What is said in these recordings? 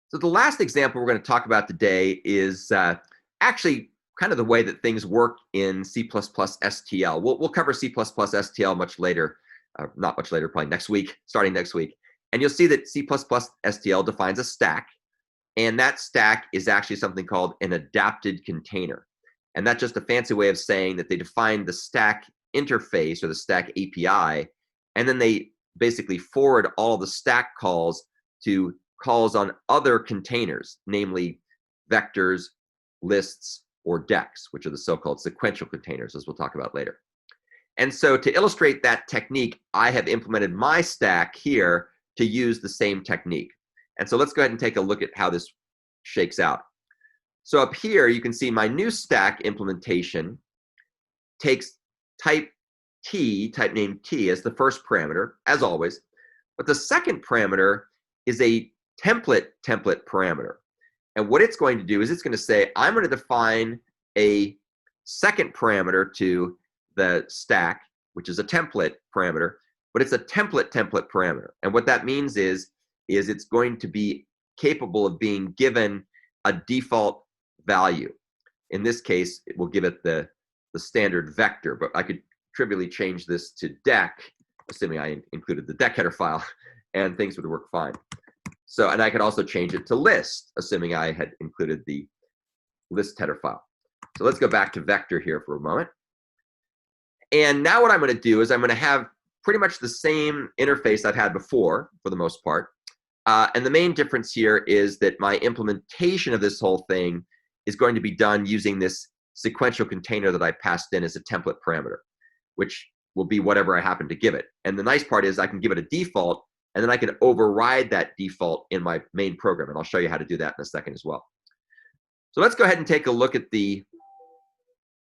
So the last example we're going to talk about today is actually kind of the way that things work in C++ STL. We'll cover C++ STL much later, not much later, probably next week, starting next week. And you'll see that C++ STL defines a stack, and that stack is actually something called an adapted container. And that's just a fancy way of saying that they define the stack interface or the stack API, and then they basically forward all the stack calls to calls on other containers, namely vectors, lists, or decks, which are the so-called sequential containers, as we'll talk about later. And so to illustrate that technique, I have implemented my stack here to use the same technique. And so let's go ahead and take a look at how this shakes out. So up here, you can see my new stack implementation takes type name T as the first parameter, as always. But the second parameter is a template parameter. And what it's going to do is it's going to say, I'm going to define a second parameter to the stack, which is a template parameter, but it's a template parameter. And what that means is it's going to be capable of being given a default value. In this case, it will give it the standard vector, but I could trivially change this to deck, assuming I included the deck header file, and things would work fine. So, and I could also change it to list, assuming I had included the list header file. So let's go back to vector here for a moment. And now what I'm going to do is I'm going to have pretty much the same interface I've had before, for the most part. And the main difference here is that my implementation of this whole thing is going to be done using this sequential container that I passed in as a template parameter, which will be whatever I happen to give it. And the nice part is I can give it a default, and then I can override that default in my main program. And I'll show you how to do that in a second as well. So let's go ahead and take a look at the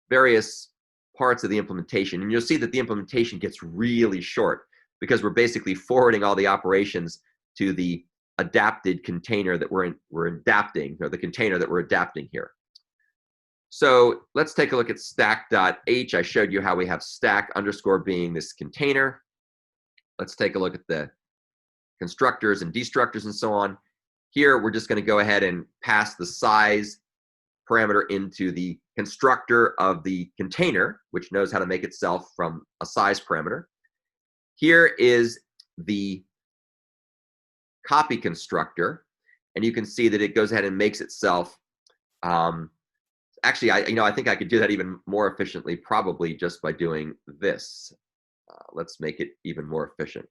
various parts of the implementation. And you'll see that the implementation gets really short because we're basically forwarding all the operations to the adapted container that we're adapting, or the container that we're adapting here. So let's take a look at stack.h. I showed you how we have stack underscore being this container. Let's take a look at the constructors and destructors and so on. Here, we're just going to go ahead and pass the size parameter into the constructor of the container, which knows how to make itself from a size parameter. Here is the copy constructor, and you can see that it goes ahead and makes itself. Actually, I think I could do that even more efficiently, probably just by doing this. Let's make it even more efficient.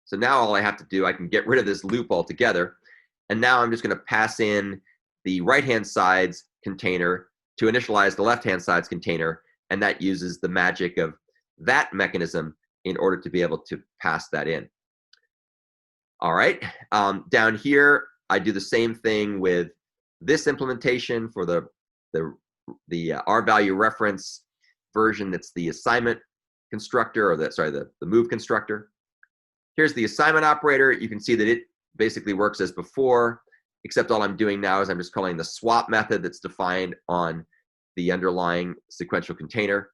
So now all I have to do, I can get rid of this loop altogether, and now I'm just going to pass in the right-hand side's container to initialize the left-hand side's container, and that uses the magic of that mechanism in order to be able to pass that in. All right, down here, I do the same thing with this implementation for the R-value reference version. That's the assignment constructor, or the move constructor. Here's the assignment operator. You can see that it basically works as before, except all I'm doing now is I'm just calling the swap method that's defined on the underlying sequential container.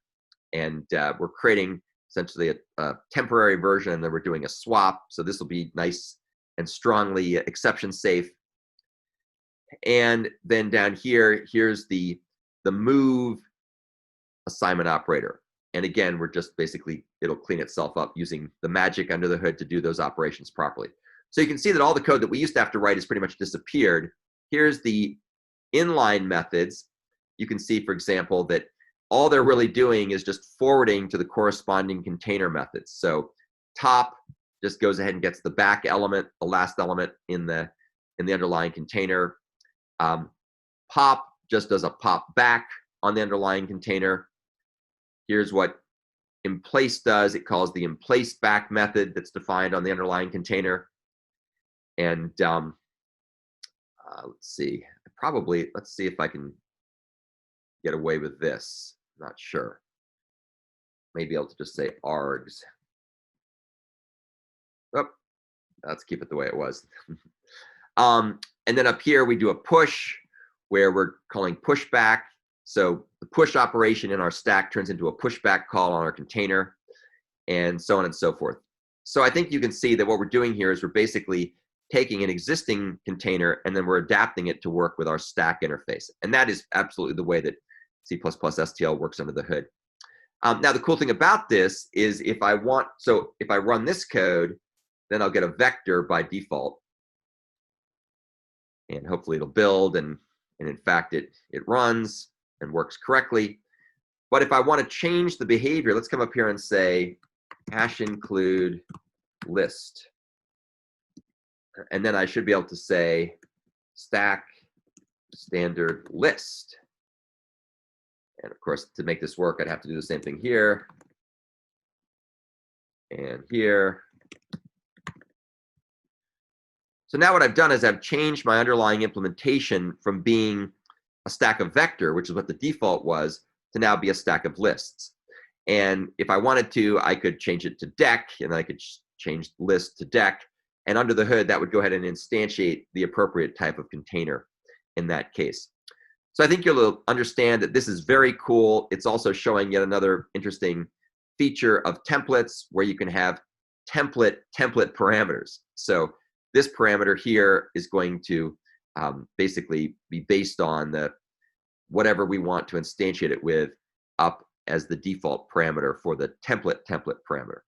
And we're creating essentially a temporary version, and then we're doing a swap. So this will be nice and strongly exception safe. And then down here, here's the move assignment operator. And again, we're just basically, it'll clean itself up using the magic under the hood to do those operations properly. So you can see that all the code that we used to have to write has pretty much disappeared. Here's the inline methods. You can see, for example, that all they're really doing is just forwarding to the corresponding container methods. So top just goes ahead and gets the back element, the last element in the underlying container. Pop just does a pop back on the underlying container. Here's what emplace does. It calls the emplace back method that's defined on the underlying container. And let's see, let's see if I can get away with this. Not sure. Maybe I'll just say args. Oh, let's keep it the way it was. And then up here, we do a push where we're calling pushback. So the push operation in our stack turns into a pushback call on our container, and so on and so forth. So I think you can see that what we're doing here is we're basically taking an existing container and then we're adapting it to work with our stack interface. And that is absolutely the way that C++ STL works under the hood. Now, the cool thing about this is if I run this code, then I'll get a vector by default. And hopefully it'll build, and in fact, it runs and works correctly. But if I want to change the behavior, let's come up here and say hash include list. And then I should be able to say stack standard list. And of course, to make this work, I'd have to do the same thing here and here. So now what I've done is I've changed my underlying implementation from being a stack of vector, which is what the default was, to now be a stack of lists. And if I wanted to, I could change it to dec, and I could change list to dec. And under the hood, that would go ahead and instantiate the appropriate type of container in that case. So I think you'll understand that this is very cool. It's also showing yet another interesting feature of templates where you can have template parameters. So this parameter here is going to basically be based on whatever we want to instantiate it with up as the default parameter for the template parameter.